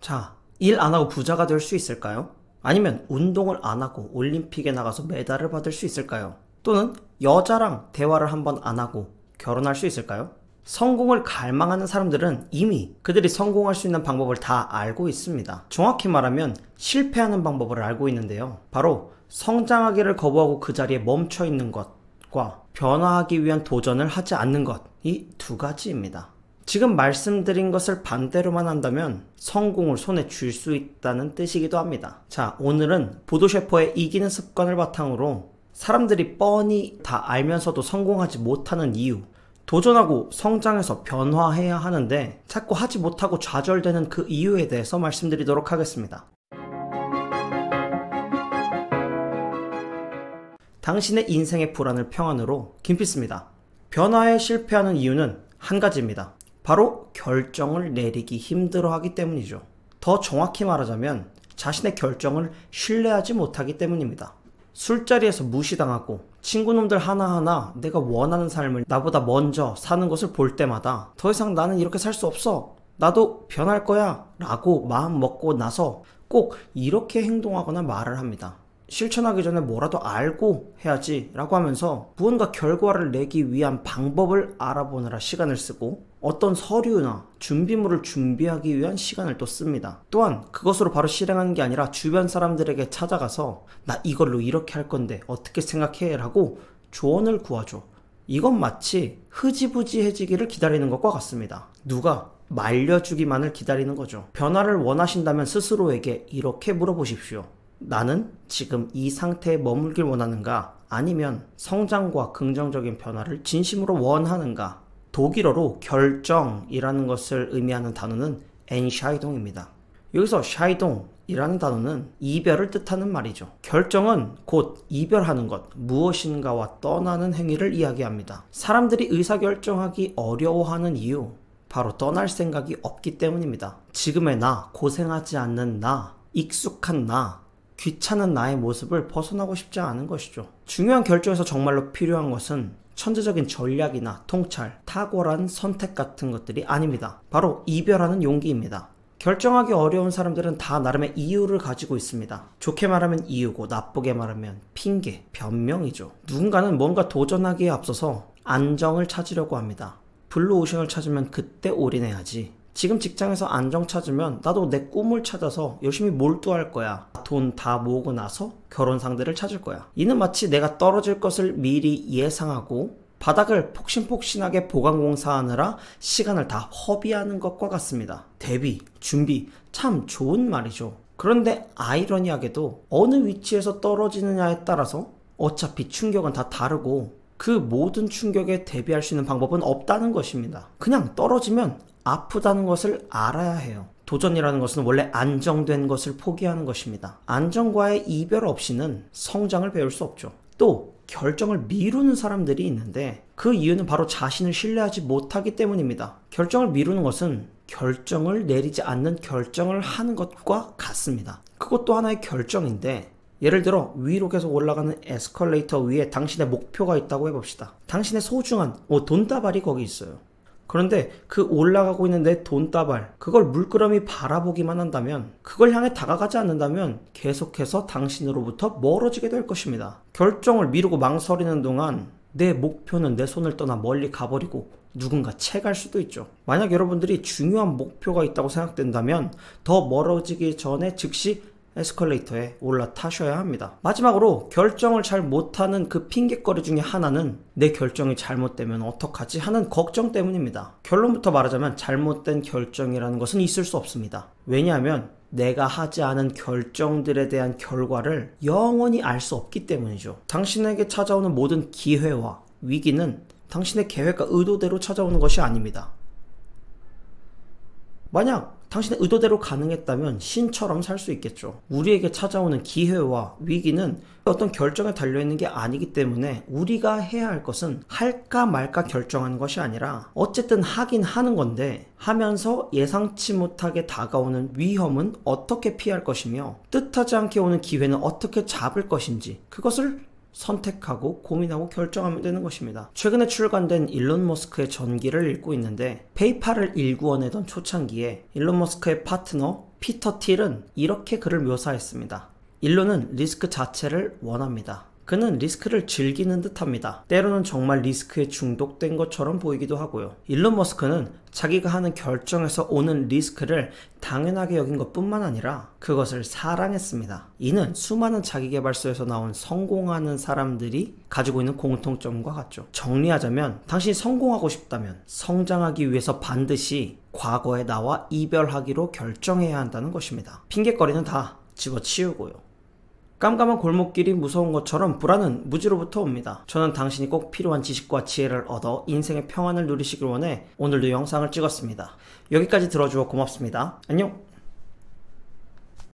자, 일 안 하고 부자가 될 수 있을까요? 아니면 운동을 안 하고 올림픽에 나가서 메달을 받을 수 있을까요? 또는 여자랑 대화를 한번 안 하고 결혼할 수 있을까요? 성공을 갈망하는 사람들은 이미 그들이 성공할 수 있는 방법을 다 알고 있습니다. 정확히 말하면 실패하는 방법을 알고 있는데요. 바로 성장하기를 거부하고 그 자리에 멈춰 있는 것과 변화하기 위한 도전을 하지 않는 것, 이 두 가지입니다. 지금 말씀드린 것을 반대로만 한다면 성공을 손에 쥘 수 있다는 뜻이기도 합니다. 자, 오늘은 보도 셰퍼의 이기는 습관을 바탕으로 사람들이 뻔히 다 알면서도 성공하지 못하는 이유, 도전하고 성장해서 변화해야 하는데 자꾸 하지 못하고 좌절되는 그 이유에 대해서 말씀드리도록 하겠습니다. 당신의 인생의 불안을 평안으로 김피스입니다. 변화에 실패하는 이유는 한 가지입니다. 바로 결정을 내리기 힘들어하기 때문이죠. 더 정확히 말하자면 자신의 결정을 신뢰하지 못하기 때문입니다. 술자리에서 무시당하고 친구놈들 하나하나 내가 원하는 삶을 나보다 먼저 사는 것을 볼 때마다 더 이상 나는 이렇게 살 수 없어, 나도 변할 거야 라고 마음 먹고 나서 꼭 이렇게 행동하거나 말을 합니다. 실천하기 전에 뭐라도 알고 해야지 라고 하면서 무언가 결과를 내기 위한 방법을 알아보느라 시간을 쓰고 어떤 서류나 준비물을 준비하기 위한 시간을 또 씁니다. 또한 그것으로 바로 실행하는 게 아니라 주변 사람들에게 찾아가서 나 이걸로 이렇게 할 건데 어떻게 생각해? 라고 조언을 구하죠. 이건 마치 흐지부지해지기를 기다리는 것과 같습니다. 누가 말려주기만을 기다리는 거죠. 변화를 원하신다면 스스로에게 이렇게 물어보십시오. 나는 지금 이 상태에 머물길 원하는가? 아니면 성장과 긍정적인 변화를 진심으로 원하는가? 독일어로 결정이라는 것을 의미하는 단어는 엔샤이동입니다. 여기서 샤이동이라는 단어는 이별을 뜻하는 말이죠. 결정은 곧 이별하는 것, 무엇인가와 떠나는 행위를 이야기합니다. 사람들이 의사결정하기 어려워하는 이유, 바로 떠날 생각이 없기 때문입니다. 지금의 나, 고생하지 않는 나, 익숙한 나, 귀찮은 나의 모습을 벗어나고 싶지 않은 것이죠. 중요한 결정에서 정말로 필요한 것은 천재적인 전략이나 통찰, 탁월한 선택 같은 것들이 아닙니다. 바로 이별하는 용기입니다. 결정하기 어려운 사람들은 다 나름의 이유를 가지고 있습니다. 좋게 말하면 이유고 나쁘게 말하면 핑계, 변명이죠. 누군가는 뭔가 도전하기에 앞서서 안정을 찾으려고 합니다. 블루오션을 찾으면 그때 올인해야지. 지금 직장에서 안정 찾으면 나도 내 꿈을 찾아서 열심히 몰두할 거야. 돈 다 모으고 나서 결혼 상대를 찾을 거야. 이는 마치 내가 떨어질 것을 미리 예상하고 바닥을 폭신폭신하게 보강공사하느라 시간을 다 허비하는 것과 같습니다. 대비, 준비, 참 좋은 말이죠. 그런데 아이러니하게도 어느 위치에서 떨어지느냐에 따라서 어차피 충격은 다 다르고 그 모든 충격에 대비할 수 있는 방법은 없다는 것입니다. 그냥 떨어지면 아프다는 것을 알아야 해요. 도전이라는 것은 원래 안정된 것을 포기하는 것입니다. 안정과의 이별 없이는 성장을 배울 수 없죠. 또 결정을 미루는 사람들이 있는데 그 이유는 바로 자신을 신뢰하지 못하기 때문입니다. 결정을 미루는 것은 결정을 내리지 않는 결정을 하는 것과 같습니다. 그것도 하나의 결정인데 예를 들어 위로 계속 올라가는 에스컬레이터 위에 당신의 목표가 있다고 해봅시다. 당신의 소중한 돈다발이 거기 있어요. 그런데 그 올라가고 있는 내 돈다발, 그걸 물끄러미 바라보기만 한다면, 그걸 향해 다가가지 않는다면 계속해서 당신으로부터 멀어지게 될 것입니다. 결정을 미루고 망설이는 동안 내 목표는 내 손을 떠나 멀리 가버리고 누군가 채갈 수도 있죠. 만약 여러분들이 중요한 목표가 있다고 생각된다면 더 멀어지기 전에 즉시 에스컬레이터에 올라타셔야 합니다. 마지막으로 결정을 잘 못하는 그 핑계거리 중에 하나는 내 결정이 잘못되면 어떡하지 하는 걱정 때문입니다. 결론부터 말하자면 잘못된 결정이라는 것은 있을 수 없습니다. 왜냐하면 내가 하지 않은 결정들에 대한 결과를 영원히 알 수 없기 때문이죠. 당신에게 찾아오는 모든 기회와 위기는 당신의 계획과 의도대로 찾아오는 것이 아닙니다. 만약 당신의 의도대로 가능했다면 신처럼 살 수 있겠죠. 우리에게 찾아오는 기회와 위기는 어떤 결정에 달려있는 게 아니기 때문에 우리가 해야 할 것은 할까 말까 결정하는 것이 아니라 어쨌든 하긴 하는 건데 하면서 예상치 못하게 다가오는 위험은 어떻게 피할 것이며 뜻하지 않게 오는 기회는 어떻게 잡을 것인지 그것을 선택하고 고민하고 결정하면 되는 것입니다. 최근에 출간된 일론 머스크의 전기를 읽고 있는데 페이팔을 일구어내던 초창기에 일론 머스크의 파트너 피터 틸은 이렇게 그를 묘사했습니다. 일론은 리스크 자체를 원합니다. 그는 리스크를 즐기는 듯합니다. 때로는 정말 리스크에 중독된 것처럼 보이기도 하고요. 일론 머스크는 자기가 하는 결정에서 오는 리스크를 당연하게 여긴 것뿐만 아니라 그것을 사랑했습니다. 이는 수많은 자기계발서에서 나온 성공하는 사람들이 가지고 있는 공통점과 같죠. 정리하자면 당신이 성공하고 싶다면 성장하기 위해서 반드시 과거의 나와 이별하기로 결정해야 한다는 것입니다. 핑계거리는 다 집어치우고요. 깜깜한 골목길이 무서운 것처럼 불안은 무지로부터 옵니다. 저는 당신이 꼭 필요한 지식과 지혜를 얻어 인생의 평안을 누리시길 원해 오늘도 영상을 찍었습니다. 여기까지 들어주어 고맙습니다. 안녕!